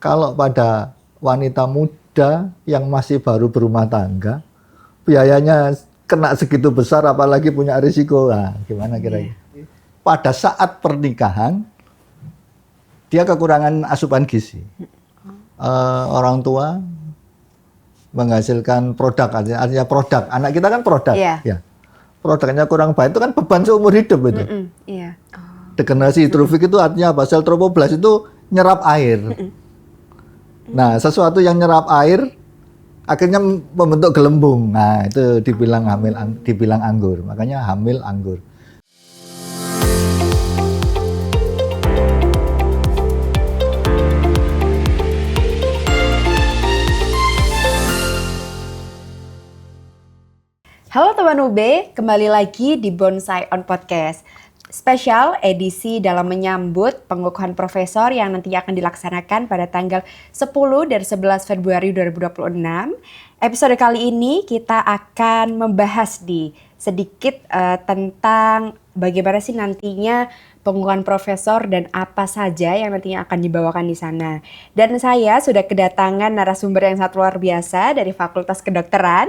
Kalau pada wanita muda yang masih baru berumah tangga, biayanya kena segitu besar, apalagi punya risiko. Nah, gimana kira-kira? Pada saat pernikahan, dia kekurangan asupan gizi. Orang tua menghasilkan produk, artinya produk. Anak kita kan produk. Ya. Produknya kurang baik, itu kan beban seumur hidup itu. Degenerasi hidrofik itu artinya apa? Sel trofoblast itu nyerap air. Nah, sesuatu yang nyerap air akhirnya membentuk gelembung. Nah, itu dibilang dibilang anggur. Makanya hamil anggur. Halo teman UB, kembali lagi di Bonsai on Podcast. Spesial edisi dalam menyambut pengukuhan profesor yang nantinya akan dilaksanakan pada tanggal 10 dan 11 Februari 2026. Episode kali ini kita akan membahas sedikit tentang bagaimana sih nantinya pengukuhan profesor dan apa saja yang nantinya akan dibawakan di sana. Dan saya sudah kedatangan narasumber yang sangat luar biasa dari Fakultas Kedokteran,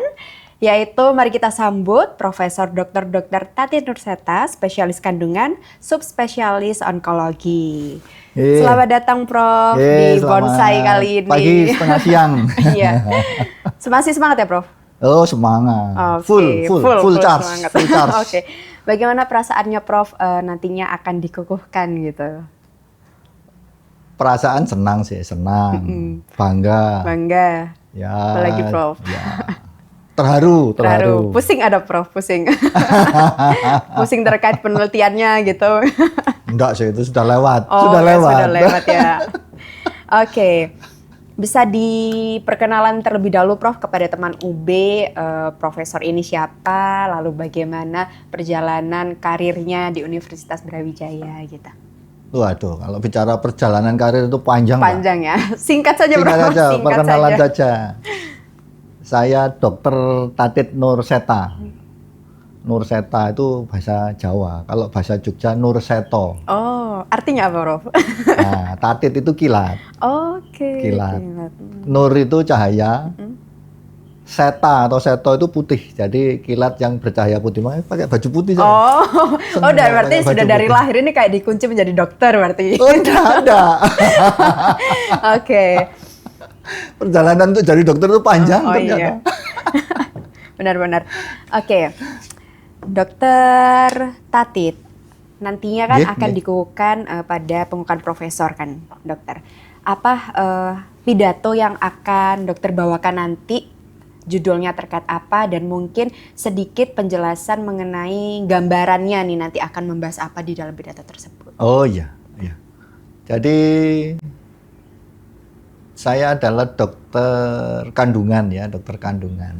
yaitu mari kita sambut Profesor Dr. Tatit Nurseta, spesialis kandungan, subspesialis onkologi. Selamat datang Prof di Bonsai kali ini. Pagi setengah siang. Iya. Masih semangat ya Prof? Oh semangat. Okay. Full charge. Full charge. Oke. Bagaimana perasaannya Prof nantinya akan dikukuhkan gitu? Perasaan senang sih, senang. Bangga. Ya. Apalagi Prof? Ya. Terharu. Pusing ada Prof, pusing. Pusing terkait penelitiannya gitu. Enggak sih, itu sudah lewat. Sudah lewat ya. Oke. Bisa diperkenalan terlebih dahulu Prof kepada teman UB, profesor ini siapa, lalu bagaimana perjalanan karirnya di Universitas Brawijaya gitu. Waduh, kalau bicara perjalanan karir itu panjang. Panjang ya. Singkat saja Prof. Singkat perkenalan saja. Saya Dr. Tatit Nurseta. Nurseta itu bahasa Jawa. Kalau bahasa Jogja Nurseto. Oh, artinya apa, Prof? Nah, Tatit itu kilat. Oke. Kilat. Nur itu cahaya. Seta atau seto itu putih. Jadi kilat yang bercahaya putih. Makanya pakai baju putih saya. Udah berarti sudah dari lahir ini kayak dikunci menjadi dokter berarti. Oh, ada. Oke. Perjalanan untuk jadi dokter itu panjang ternyata. Iya. Benar-benar. Oke. Dokter Tatit nantinya kan akan dikukuhkan pada pengukuhan profesor kan, dokter. Apa pidato yang akan dokter bawakan nanti? Judulnya terkait apa dan mungkin sedikit penjelasan mengenai gambarannya nih nanti akan membahas apa di dalam pidato tersebut. Oh iya. Jadi saya adalah dokter kandungan ya, dokter kandungan.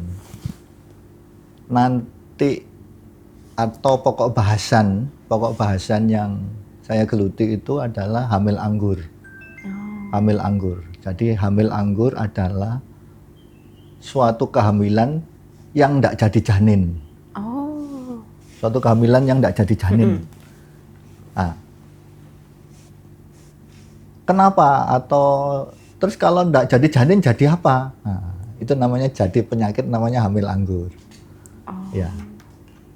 Nanti atau pokok bahasan yang saya geluti itu adalah hamil anggur. Hamil anggur. Jadi hamil anggur adalah suatu kehamilan yang tidak jadi janin. Suatu kehamilan yang tidak jadi janin. Nah, kenapa? Atau terus kalau tidak jadi janin jadi apa? Nah, itu namanya jadi penyakit namanya hamil anggur. Ya,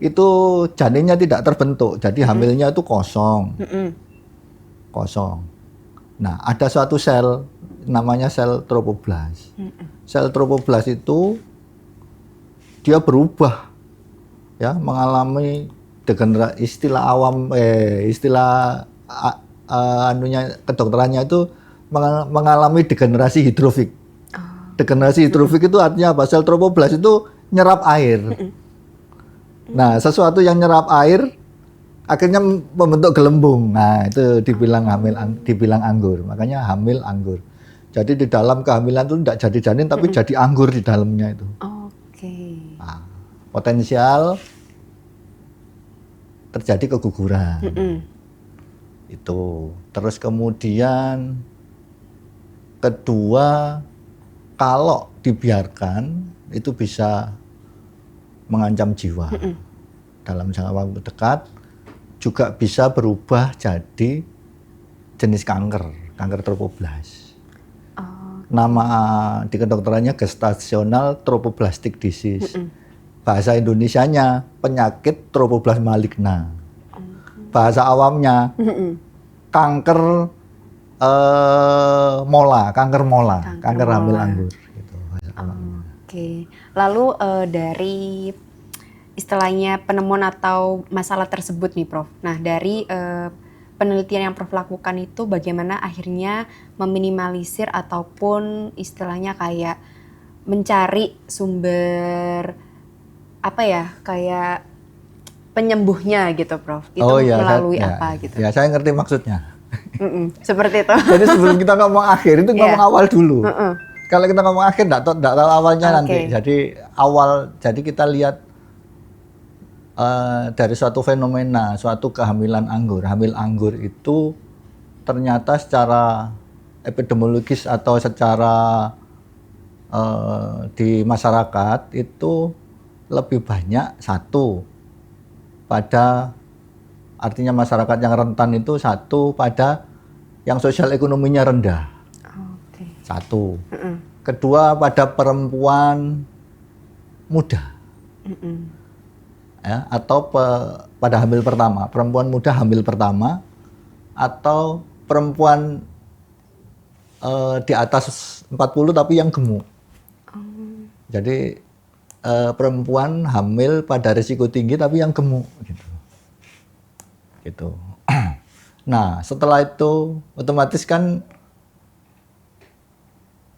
itu janinnya tidak terbentuk, jadi hamilnya itu kosong. Kosong. Nah, ada suatu sel namanya sel trofoblast. Sel trofoblast itu dia berubah, ya, mengalami degenerasi. Istilah kedokterannya itu mengalami degenerasi hidrofik. Degenerasi hidrofik itu artinya apa? Sel trofoblast itu nyerap air. Nah, sesuatu yang nyerap air akhirnya membentuk gelembung. Nah, itu dibilang anggur. Makanya hamil anggur. Jadi di dalam kehamilan itu tidak jadi janin tapi jadi anggur di dalamnya itu. Nah, potensial terjadi keguguran. Itu. Terus kemudian kedua, kalau dibiarkan itu bisa mengancam jiwa. Dalam jangka waktu dekat juga bisa berubah jadi jenis kanker trofoblast. Nama di kedokterannya gestational trophoblastic disease. Bahasa Indonesianya penyakit trophoblas maligna. Bahasa awamnya kanker mola, kanker hamil anggur. Gitu, Oke. Lalu dari istilahnya penemuan atau masalah tersebut nih Prof. Nah dari penelitian yang Prof lakukan itu bagaimana akhirnya meminimalisir ataupun istilahnya kayak mencari sumber apa ya kayak penyembuhnya gitu Prof. Itu melalui apa gitu? Ya saya ngerti maksudnya. Seperti itu. Jadi sebelum kita ngomong akhir itu ngomong awal dulu. Kalau kita ngomong akhir enggak tahu awalnya nanti. Jadi kita lihat dari suatu fenomena, suatu kehamilan anggur. Hamil anggur itu ternyata secara epidemiologis atau secara di masyarakat itu lebih banyak artinya masyarakat yang rentan itu pada yang sosial ekonominya rendah. Satu. Kedua pada perempuan muda. Ya, atau pada hamil pertama, perempuan muda hamil pertama atau perempuan di atas 40 tapi yang gemuk. Jadi perempuan hamil pada risiko tinggi tapi yang gemuk gitu. Nah, setelah itu otomatis kan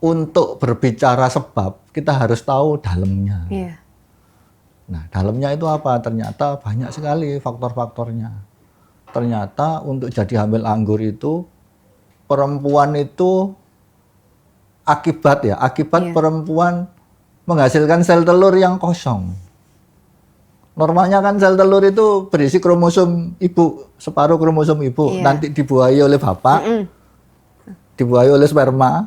untuk berbicara sebab kita harus tahu dalamnya. Nah, dalamnya itu apa? Ternyata banyak sekali faktor-faktornya. Ternyata untuk jadi hamil anggur itu perempuan itu akibat perempuan menghasilkan sel telur yang kosong. Normalnya kan sel telur itu berisi kromosom ibu, separuh kromosom ibu, nanti dibuahi oleh bapak, dibuahi oleh sperma,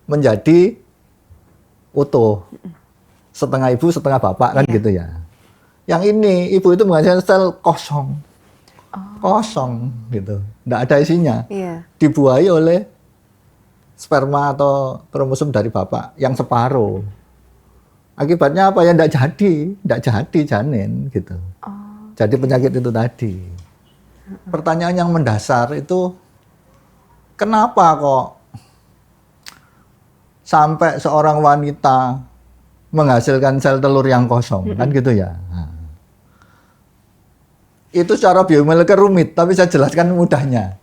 menjadi utuh. Setengah ibu, setengah bapak kan gitu ya. Yang ini ibu itu menghasilkan sel kosong, kosong gitu, nggak ada isinya. Dibuahi oleh sperma atau kromosom dari bapak yang separuh. Akibatnya apa ya? Nggak jadi janin gitu. Jadi penyakit itu tadi. Pertanyaan yang mendasar itu kenapa kok sampai seorang wanita menghasilkan sel telur yang kosong kan gitu ya? Nah, itu secara biomolekuler rumit, tapi saya jelaskan mudahnya.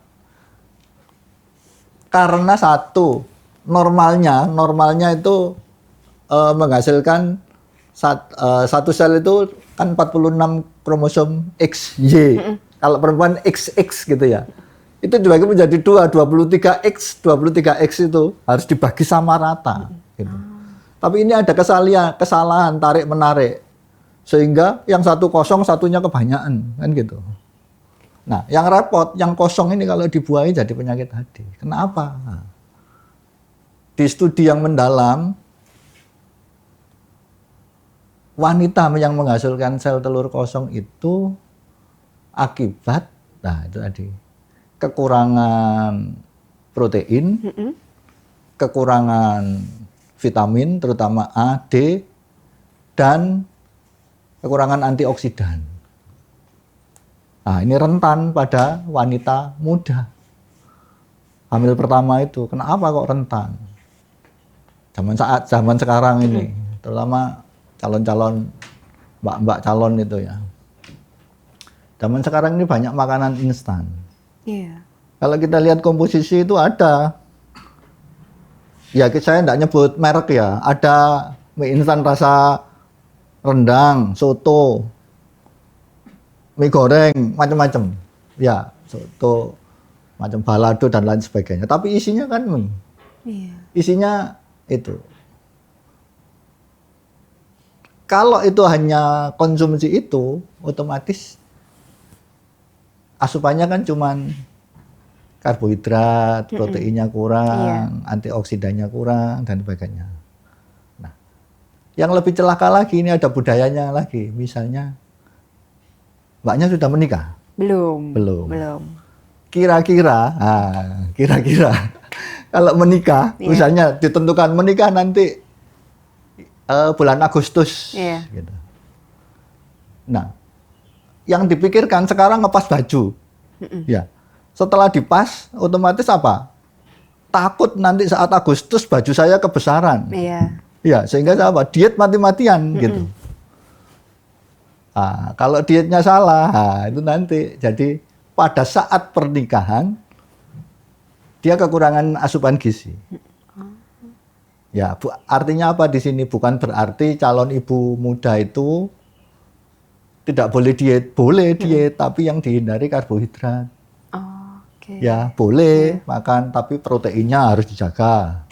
Karena normalnya itu menghasilkan satu sel itu kan 46 kromosom XY. Kalau perempuan XX gitu ya. Itu dibagi menjadi 23X. 23X itu harus dibagi sama rata gitu. Tapi ini ada kesalahan tarik-menarik. Sehingga yang satu kosong, satunya kebanyakan kan gitu. Nah, yang repot, yang kosong ini kalau dibuahi jadi penyakit hati. Kenapa? Nah, di studi yang mendalam, wanita yang menghasilkan sel telur kosong itu akibat, nah itu tadi, kekurangan protein, kekurangan vitamin, terutama A, D, dan kekurangan antioksidan. Nah, ini rentan pada wanita muda. Hamil pertama itu, kenapa kok rentan? Zaman sekarang ini, terutama calon-calon mbak-mbak calon itu ya. Zaman sekarang ini banyak makanan instan. Kalau kita lihat komposisi itu ada, ya saya tidak nyebut merek ya, ada mie instan rasa rendang, soto, mie goreng, macam-macam. Ya, soto, macam balado dan lain sebagainya. Tapi isinya kan mie. Isinya itu. Kalau itu hanya konsumsi itu, otomatis asupannya kan cuman karbohidrat, proteinnya kurang, antioksidannya kurang, dan sebagainya. Nah, yang lebih celaka lagi, ini ada budayanya lagi. Misalnya, mbaknya sudah menikah? Belum. Kira-kira Kalau menikah, Iya. misalnya ditentukan menikah nanti bulan Agustus, Iya. gitu. Nah, yang dipikirkan sekarang ngepas baju, ya. Setelah dipas, otomatis apa? Takut nanti saat Agustus baju saya kebesaran. Iya. Ya, sehingga apa? Diet mati-matian gitu. Nah, kalau dietnya salah, nah, itu nanti jadi pada saat pernikahan dia kekurangan asupan gizi. Ya, artinya apa di sini? Bukan berarti calon ibu muda itu tidak boleh diet, boleh diet, tapi yang dihindari karbohidrat. Oh, oke. Ya, boleh makan, tapi proteinnya harus dijaga.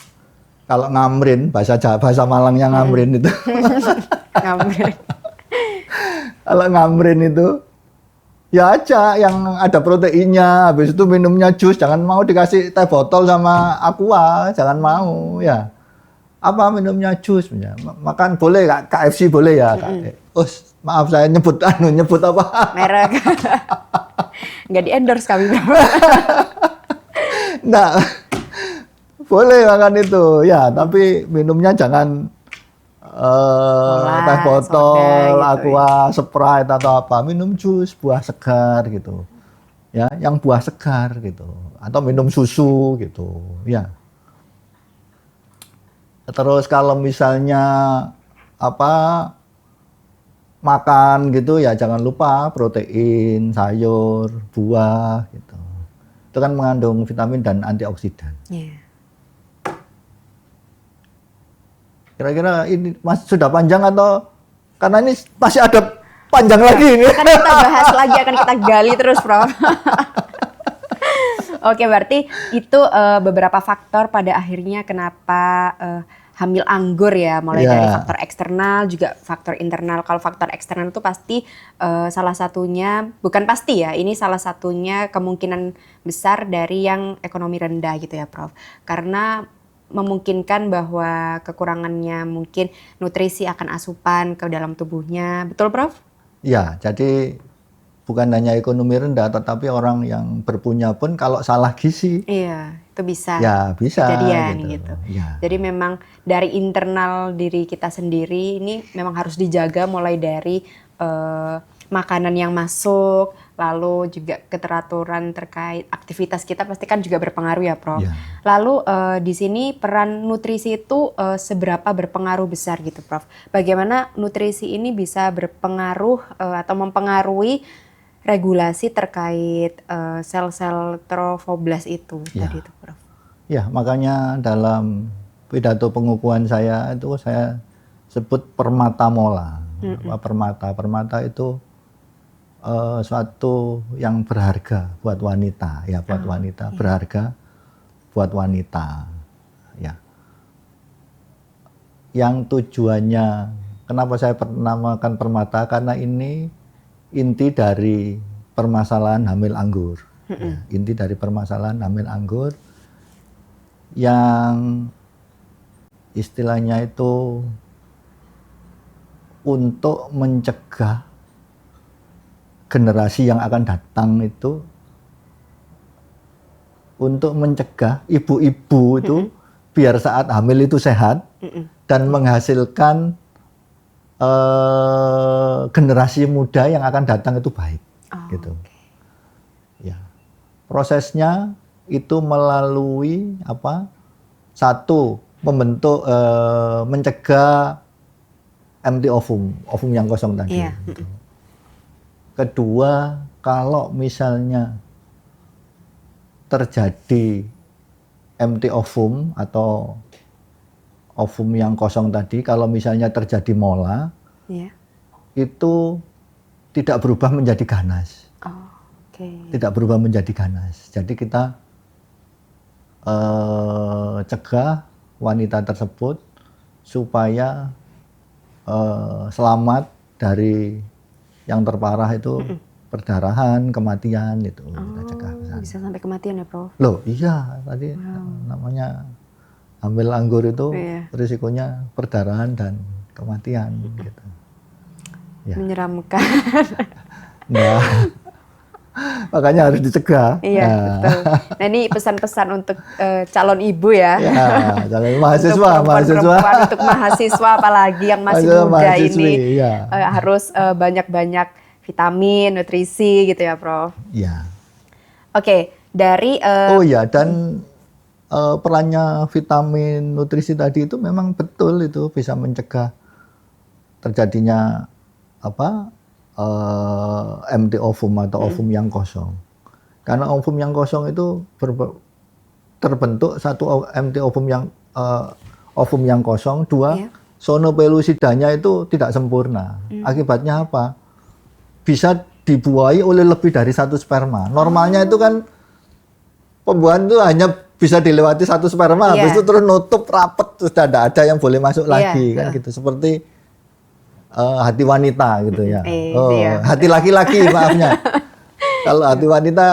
Kalau ngamrin, bahasa Malangnya ngamrin itu. Ngambil. Kalau ngamrin itu, ya aja yang ada proteinnya, habis itu minumnya jus, jangan mau dikasih teh botol sama aqua, jangan mau ya. Apa minumnya jus, ya. Makan boleh, KFC boleh ya. Oh, maaf saya nyebut apa? Merek. Nggak di-endorse kami. Nah, boleh makan itu, ya. Tapi minumnya jangan teh botol, soda gitu, aqua, Sprite atau apa. Minum jus, buah segar gitu. Ya, yang buah segar gitu. Atau minum susu gitu. Ya. Terus kalau misalnya apa makan gitu ya jangan lupa protein, sayur, buah gitu. Itu kan mengandung vitamin dan antioksidan. Iya. Kira-kira ini sudah panjang atau karena ini masih ada panjang lagi ini. Akan kita bahas lagi, akan kita gali terus, Prof. Oke, berarti itu beberapa faktor pada akhirnya kenapa hamil anggur ya, mulai dari faktor eksternal juga faktor internal. Kalau faktor eksternal itu pasti salah satunya, bukan pasti ya, ini salah satunya kemungkinan besar dari yang ekonomi rendah gitu ya, Prof. Karena memungkinkan bahwa kekurangannya mungkin nutrisi akan asupan ke dalam tubuhnya. Betul, Prof? Ya, jadi bukan hanya ekonomi rendah, tetapi orang yang berpunya pun kalau salah gizi, iya, itu bisa. Ya bisa. Kejadian gitu. Ya. Jadi memang dari internal diri kita sendiri ini memang harus dijaga, mulai dari makanan yang masuk, lalu juga keteraturan terkait aktivitas kita pasti kan juga berpengaruh ya, Prof. Ya. Lalu di sini peran nutrisi itu seberapa berpengaruh besar gitu, Prof? Bagaimana nutrisi ini bisa berpengaruh atau mempengaruhi regulasi terkait sel-sel trofoblast itu tadi itu, Prof? Ya, makanya dalam pidato pengukuhan saya itu saya sebut permata mola. Permata itu suatu yang berharga buat wanita, ya buat wanita, berharga buat wanita, ya. Yang tujuannya, kenapa saya namakan permata? Karena ini inti dari permasalahan hamil anggur. Ya, inti dari permasalahan hamil anggur yang istilahnya itu untuk mencegah generasi yang akan datang itu, untuk mencegah ibu-ibu itu biar saat hamil itu sehat dan menghasilkan generasi muda yang akan datang itu baik, gitu. Ya, prosesnya itu melalui apa? Satu, membentuk, mencegah empty ovum yang kosong tadi. Iya. Gitu. Kedua, kalau misalnya terjadi empty ovum atau ovum yang kosong tadi, kalau misalnya terjadi mola, itu tidak berubah menjadi ganas. Tidak berubah menjadi ganas. Jadi kita cegah wanita tersebut supaya selamat dari yang terparah itu perdarahan, kematian itu kita cegah. Bisa sampai kematian ya, Prof? Loh, iya tadi namanya hamil anggur itu risikonya perdarahan dan kematian gitu. Ya. Menyeramkan. Nah, Makanya harus dicegah. Iya, betul. Nah, ini pesan-pesan untuk calon ibu ya. Ya, calon mahasiswa, Untuk perempuan-perempuan, untuk mahasiswa apalagi yang masih Mahasiswa, muda mahasiswi, ini ya. harus banyak-banyak vitamin, nutrisi gitu ya, Prof. Ya. Oke, dari Oh ya, dan perannya vitamin nutrisi tadi itu memang betul, itu bisa mencegah terjadinya apa empty ovum atau ovum yang kosong. Karena ovum yang kosong itu terbentuk satu empty ovum yang kosong, dua sonopelusidanya itu tidak sempurna. Akibatnya apa? Bisa dibuahi oleh lebih dari satu sperma. Normalnya itu kan pembuahan itu hanya bisa dilewati satu sperma, habis itu terus nutup rapet, sudah tidak ada yang boleh masuk lagi kan gitu. Seperti hati wanita gitu ya. Hati laki-laki maafnya. Kalau hati wanita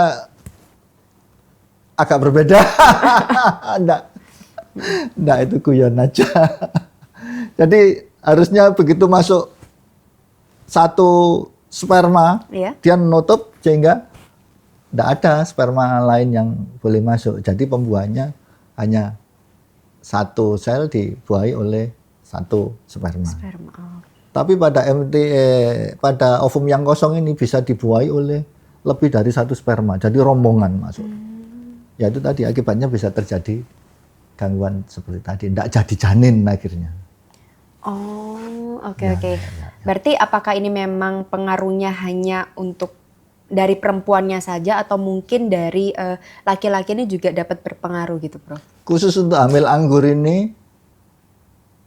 agak berbeda. Enggak, itu guyon aja. Jadi harusnya begitu masuk satu sperma, dia nutup sehingga tidak ada sperma lain yang boleh masuk. Jadi pembuahannya hanya satu sel dibuahi oleh satu sperma. Tapi pada ovum yang kosong ini bisa dibuahi oleh lebih dari satu sperma. Jadi rombongan masuk. Ya itu tadi akibatnya bisa terjadi gangguan seperti tadi. Tidak jadi janin akhirnya. Oh, oke. Berarti apakah ini memang pengaruhnya hanya untuk dari perempuannya saja atau mungkin dari laki-laki ini juga dapat berpengaruh gitu, Prof? Khusus untuk hamil anggur ini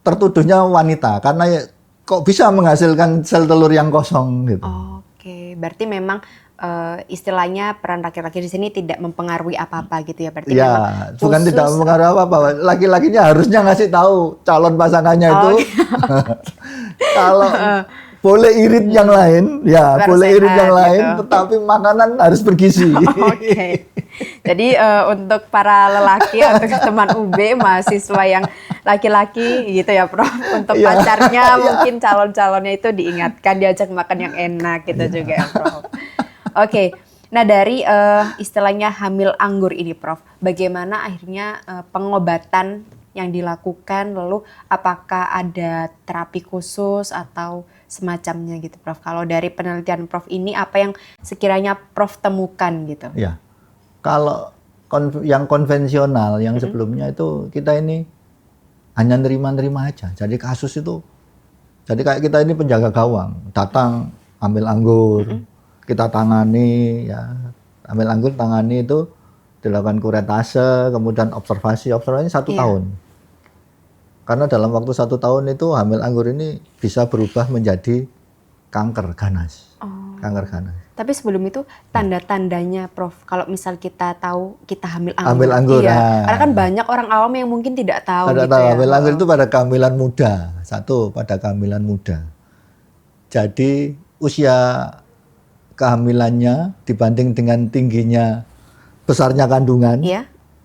tertuduhnya wanita karena kok bisa menghasilkan sel telur yang kosong gitu. Oke, berarti memang istilahnya peran laki-laki di sini tidak mempengaruhi apa-apa gitu ya? Berarti ya, memang bukan tidak mempengaruhi apa-apa. Laki-lakinya harusnya ngasih tahu calon pasangannya itu kalau boleh irit yang lain, ya boleh irit yang lain, tetapi makanan harus bergizi. Oke. Jadi untuk para lelaki atau teman UB, mahasiswa yang laki-laki gitu ya, Prof. Untuk pacarnya mungkin calon-calonnya itu diingatkan diajak makan yang enak gitu juga ya, Prof. Oke. Nah dari istilahnya hamil anggur ini, Prof. Bagaimana akhirnya pengobatan yang dilakukan, lalu apakah ada terapi khusus atau semacamnya gitu, Prof? Kalau dari penelitian Prof ini apa yang sekiranya Prof temukan gitu? Ya, kalau yang konvensional, yang sebelumnya itu kita ini hanya nerima-nerima aja. Jadi kasus itu, jadi kayak kita ini penjaga gawang, datang ambil anggur, kita tangani, ya ambil anggur tangani itu dilakukan kuretase, kemudian observasinya 1 tahun. Karena dalam waktu 1 tahun itu hamil anggur ini bisa berubah menjadi kanker ganas. Kanker ganas. Tapi sebelum itu tanda-tandanya, Prof, kalau misal kita tahu kita hamil anggur. Hamil anggur. Iya. Karena kan banyak orang awam yang mungkin tidak tahu. Tidak tahu. Hamil anggur itu pada kehamilan muda. Satu, pada kehamilan muda. Jadi usia kehamilannya dibanding dengan tingginya besarnya kandungan,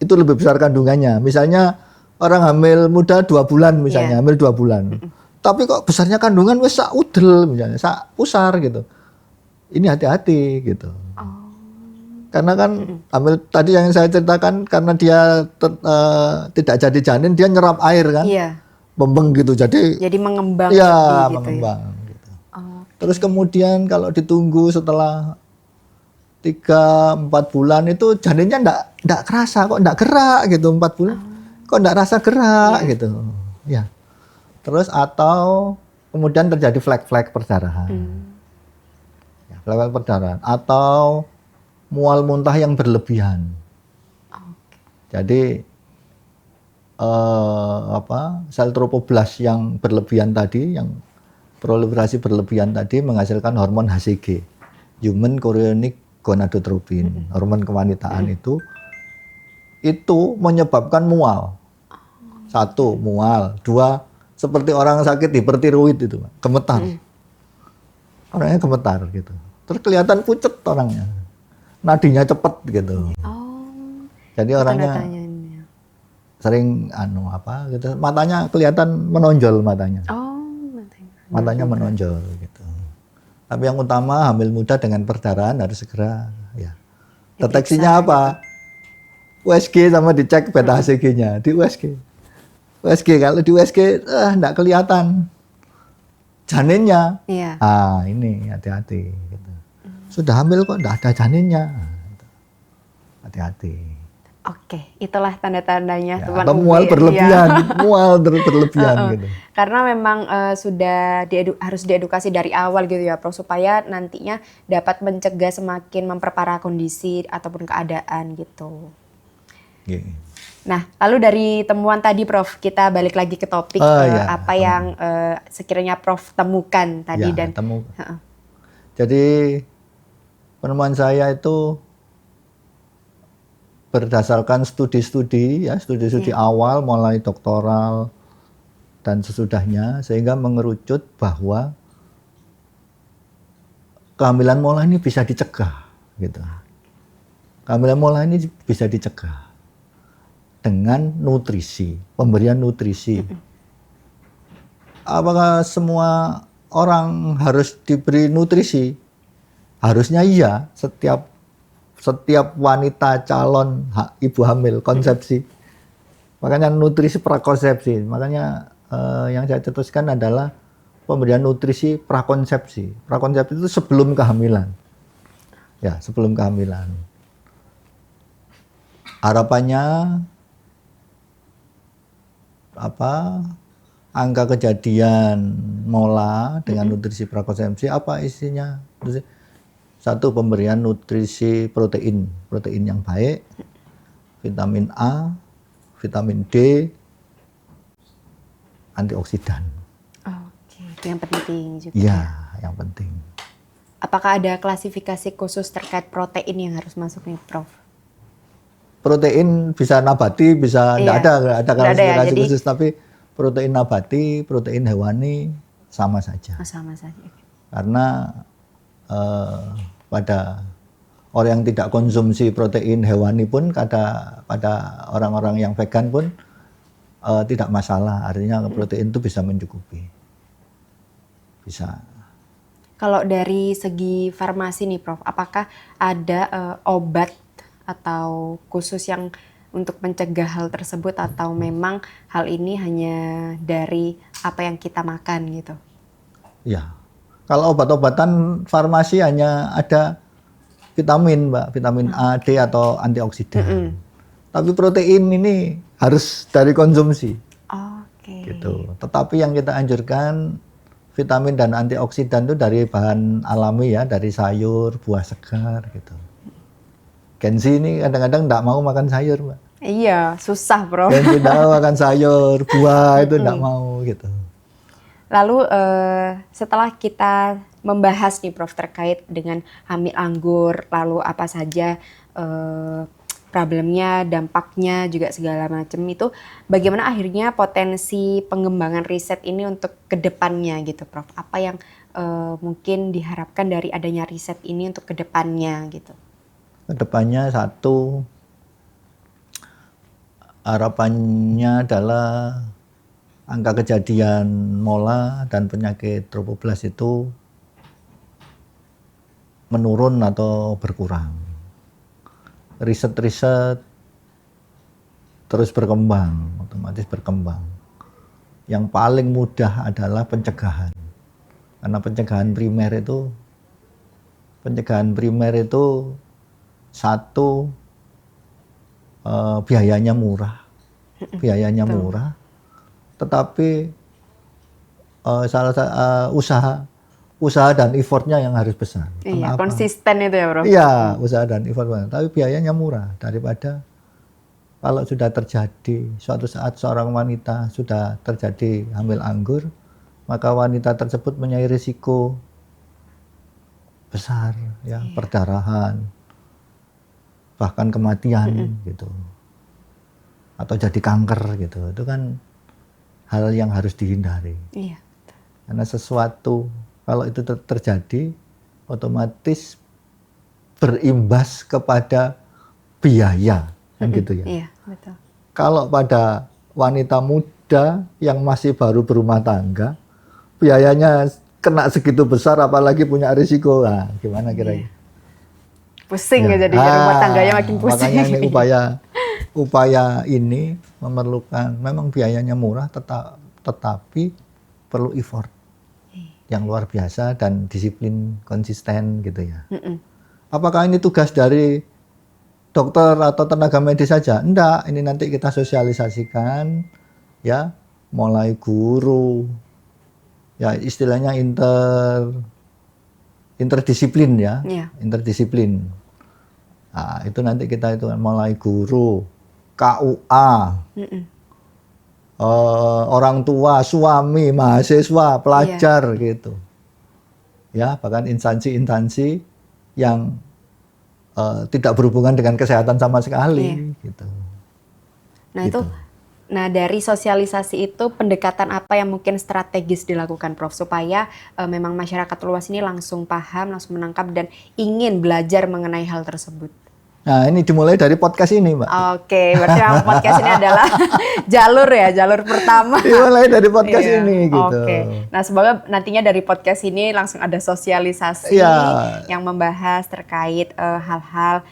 itu lebih besar kandungannya. Misalnya orang hamil muda 2 bulan misalnya, hamil 2 bulan. Tapi kok besarnya kandungan wes sak udel misalnya, sak pusar gitu. Ini hati-hati gitu. Karena kan hamil tadi yang saya ceritakan karena dia tidak jadi janin, dia nyerap air kan. Bembeng gitu. Jadi mengembang. Iya, mengembang gitu. Terus kemudian kalau ditunggu setelah 3-4 bulan itu janinnya enggak kerasa, kok enggak gerak gitu 4 bulan. Kok enggak rasa gerak gitu. Ya. Terus atau kemudian terjadi flek-flek perdarahan. Ya, flek-flek perdarahan atau mual muntah yang berlebihan. Jadi sel trofoblast yang berlebihan tadi, yang proliferasi berlebihan tadi menghasilkan hormon HCG, human chorionic gonadotropin, hormon kewanitaan itu menyebabkan mual. 1, mual. 2, seperti orang sakit hipertiroid itu, gemetar. Orangnya gemetar gitu. Terus kelihatan pucet orangnya. Nadinya cepet gitu. Jadi orangnya sering gitu. Matanya kelihatan menonjol matanya. Matanya menonjol gitu. Tapi yang utama hamil muda dengan perdarahan harus segera ya. Deteksinya apa? USG sama dicek beta HCG-nya di USG. USG kalau di USG enggak kelihatan janinnya. Iya. Ini hati-hati gitu. Sudah hamil kok enggak ada janinnya. Hati-hati. Oke, itulah tanda-tandanya Ya, teman atau UB. mual berlebihan, Iya. mual berlebihan gitu. Karena memang sudah harus diedukasi dari awal gitu ya, Prof, supaya nantinya dapat mencegah semakin memperparah kondisi ataupun keadaan gitu. Oke. Nah, lalu dari temuan tadi, Prof, kita balik lagi ke topik Iya, apa yang sekiranya Prof temukan tadi Ya, dan temu. Jadi penemuan saya itu berdasarkan studi-studi ya, studi-studi awal mulai doktoral dan sesudahnya, sehingga mengerucut bahwa kehamilan mola ini bisa dicegah gitu. Kehamilan mola ini bisa dicegah dengan nutrisi, pemberian nutrisi. Apakah semua orang harus diberi nutrisi? Harusnya iya, setiap wanita calon ibu hamil konsepsi. Makanya nutrisi prakonsepsi. Makanya yang saya cetuskan adalah pemberian nutrisi prakonsepsi. Prakonsepsi itu sebelum kehamilan. Ya, sebelum kehamilan. Harapannya angka kejadian mola dengan nutrisi prakonsepsi apa isinya? Satu, pemberian nutrisi protein yang baik, vitamin A, vitamin D, antioksidan. Oke, itu yang penting juga. Iya, yang penting. Apakah ada klasifikasi khusus terkait protein yang harus masuk nih, Prof? Protein bisa nabati, bisa nggak ada klasifikasi jadi, khusus, tapi protein nabati, protein hewani sama saja. Sama saja. Karena pada orang yang tidak konsumsi protein hewani pun, pada orang-orang yang vegan pun tidak masalah. Artinya protein itu bisa mencukupi. Bisa. Kalau dari segi farmasi nih, Prof, apakah ada obat atau khusus yang untuk mencegah hal tersebut, atau memang hal ini hanya dari apa yang kita makan gitu? Ya. Kalau obat-obatan farmasi hanya ada vitamin, Mbak, vitamin A, D atau antioksidan. Tapi protein ini harus dari konsumsi. Oke. Gitu. Tetapi yang kita anjurkan vitamin dan antioksidan itu dari bahan alami ya, dari sayur, buah segar gitu. Genzi ini kadang-kadang enggak mau makan sayur, Mbak. Iya, susah, Prof. Genzi enggak mau makan sayur, buah itu enggak mau gitu. Lalu setelah kita membahas nih, Prof, terkait dengan hamil anggur, lalu apa saja problemnya, dampaknya, juga segala macam itu, bagaimana akhirnya potensi pengembangan riset ini untuk kedepannya gitu, Prof? Apa yang mungkin diharapkan dari adanya riset ini untuk kedepannya gitu? Kedepannya satu, harapannya adalah angka kejadian mola dan penyakit tropoblas itu menurun atau berkurang. Riset-riset terus berkembang, otomatis berkembang. Yang paling mudah adalah pencegahan. Karena pencegahan primer itu satu, biayanya murah. Tetapi usaha dan effortnya yang harus besar. Iya, Kenapa? konsisten itu ya, Prof? Iya, usaha dan effort, tapi biayanya murah daripada kalau sudah terjadi suatu saat seorang wanita sudah terjadi hamil anggur, maka wanita tersebut mempunyai risiko besar ya, perdarahan, bahkan kematian gitu. Atau jadi kanker gitu. Itu kan hal yang harus dihindari. Iya. Karena sesuatu kalau itu terjadi otomatis berimbas kepada biaya kan gitu ya. Iya, betul. Kalau pada wanita muda yang masih baru berumah tangga, biayanya kena segitu besar apalagi punya risiko. Nah, gimana kira-kira? pusing Ya. ya jadi rumah tangganya makin pusing. Makanya ini upaya ini memerlukan memang biayanya murah tetapi perlu effort yang luar biasa dan disiplin konsisten gitu ya. Apakah ini tugas dari dokter atau tenaga medis saja? Enggak, ini nanti kita sosialisasikan ya, mulai guru ya istilahnya interdisiplin ya, interdisiplin. Nah, itu nanti kita itu mulai guru, KUA, orang tua, suami, mahasiswa, pelajar gitu. Ya, bahkan instansi-instansi yang tidak berhubungan dengan kesehatan sama sekali gitu. Nah, itu dari sosialisasi itu pendekatan apa yang mungkin strategis dilakukan Prof supaya memang masyarakat luas ini langsung paham, langsung menangkap dan ingin belajar mengenai hal tersebut? Nah, ini dimulai dari podcast ini, Mbak. Oke, berarti podcast ini adalah jalur pertama. Dimulai dari podcast ini gitu. Oke. Nah, semoga nantinya dari podcast ini langsung ada sosialisasi yang membahas terkait hal-hal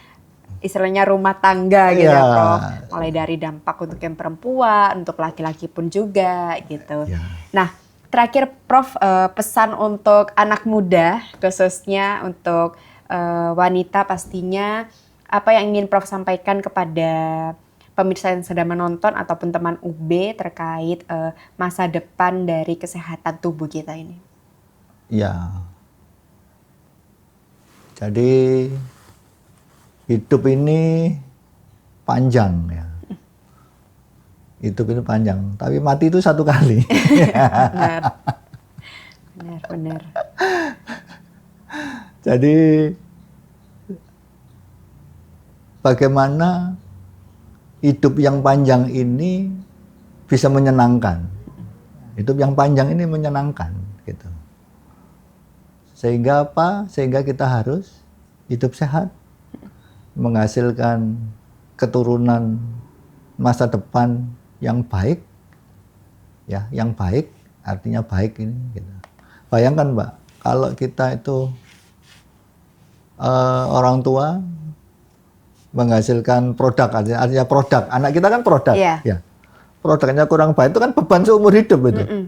istilahnya rumah tangga gitu ya, Prof. Mulai dari dampak untuk yang perempuan, untuk laki-laki pun juga gitu. Nah, terakhir Prof, pesan untuk anak muda khususnya untuk wanita pastinya, apa yang ingin Prof sampaikan kepada pemirsa yang sedang menonton ataupun teman UB terkait masa depan dari kesehatan tubuh kita ini? Ya, jadi hidup ini panjang ya. Hidup ini panjang, tapi mati itu satu kali. Benar. Jadi bagaimana hidup yang panjang ini bisa menyenangkan. Hidup yang panjang ini menyenangkan gitu. Sehingga apa? Sehingga kita harus hidup sehat, menghasilkan keturunan masa depan yang baik. Ya, yang baik artinya baik ini gitu. Bayangkan, Mbak, kalau kita itu orang tua menghasilkan produk, artinya produk. Anak kita kan produk. Ya. Produknya kurang baik itu kan beban seumur hidup itu.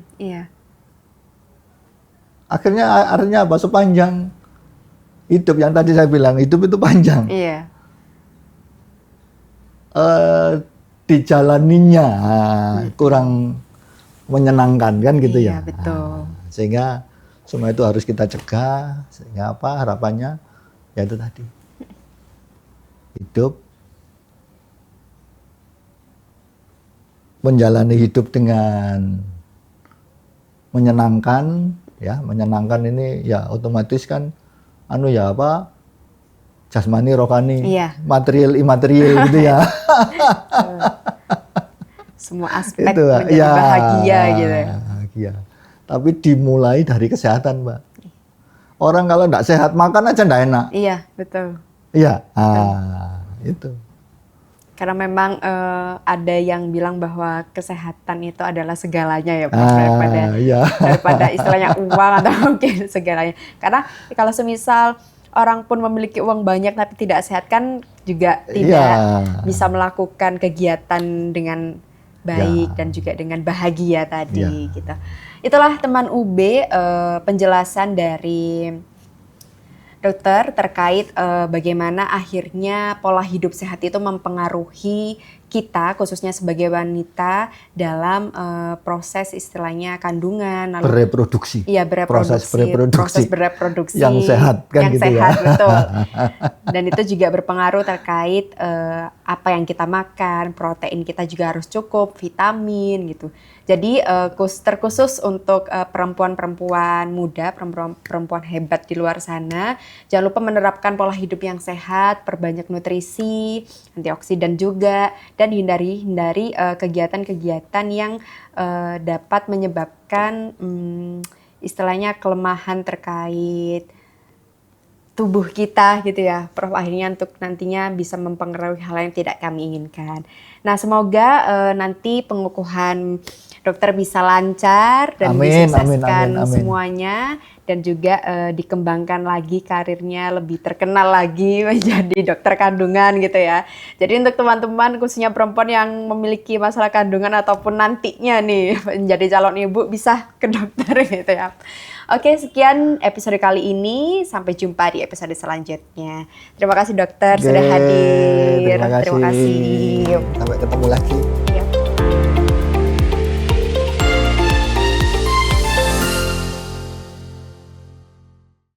Akhirnya artinya apa? Sepanjang hidup yang tadi saya bilang, hidup itu panjang. Dijalaninya kurang menyenangkan kan gitu ya. Betul. Sehingga semua itu harus kita cegah. Sehingga apa harapannya? Ya itu tadi. Hidup, menjalani hidup dengan menyenangkan, ya menyenangkan ini ya otomatis kan jasmani, rohani, material, imaterial gitu ya. Semua aspek itu, menjadi bahagia gitu. Bahagia. Tapi dimulai dari kesehatan, Mbak. Orang kalau enggak sehat makan aja enggak enak. Iya, betul. Iya, itu. Karena memang ada yang bilang bahwa kesehatan itu adalah segalanya ya, Pak, daripada istilahnya uang atau mungkin segalanya. Karena kalau semisal orang pun memiliki uang banyak tapi tidak sehat kan juga tidak bisa melakukan kegiatan dengan baik dan juga dengan bahagia tadi gitu. Itulah teman UB penjelasan dari dokter terkait bagaimana akhirnya pola hidup sehat itu mempengaruhi kita khususnya sebagai wanita dalam proses istilahnya kandungan, lalu bereproduksi. Iya, proses bereproduksi yang sehat kan yang gitu sehat, ya. betul. Dan itu juga berpengaruh terkait apa yang kita makan, protein kita juga harus cukup, vitamin gitu. Jadi terkhusus untuk perempuan-perempuan muda, perempuan hebat di luar sana, jangan lupa menerapkan pola hidup yang sehat, perbanyak nutrisi, antioksidan juga, dan hindari kegiatan-kegiatan yang dapat menyebabkan istilahnya kelemahan terkait tubuh kita gitu ya, Prof. Akhirnya untuk nantinya bisa mempengaruhi hal yang tidak kami inginkan. Nah, semoga nanti pengukuhan dokter bisa lancar dan Amin, disukseskan amin. semuanya, dan juga dikembangkan lagi karirnya, lebih terkenal lagi menjadi dokter kandungan gitu ya. Jadi untuk teman-teman khususnya perempuan yang memiliki masalah kandungan ataupun nantinya nih menjadi calon ibu, bisa ke dokter gitu ya. Oke, sekian episode kali ini. Sampai jumpa di episode selanjutnya. Terima kasih dokter Oke, sudah hadir. terima kasih. Terima kasih. Sampai ketemu lagi.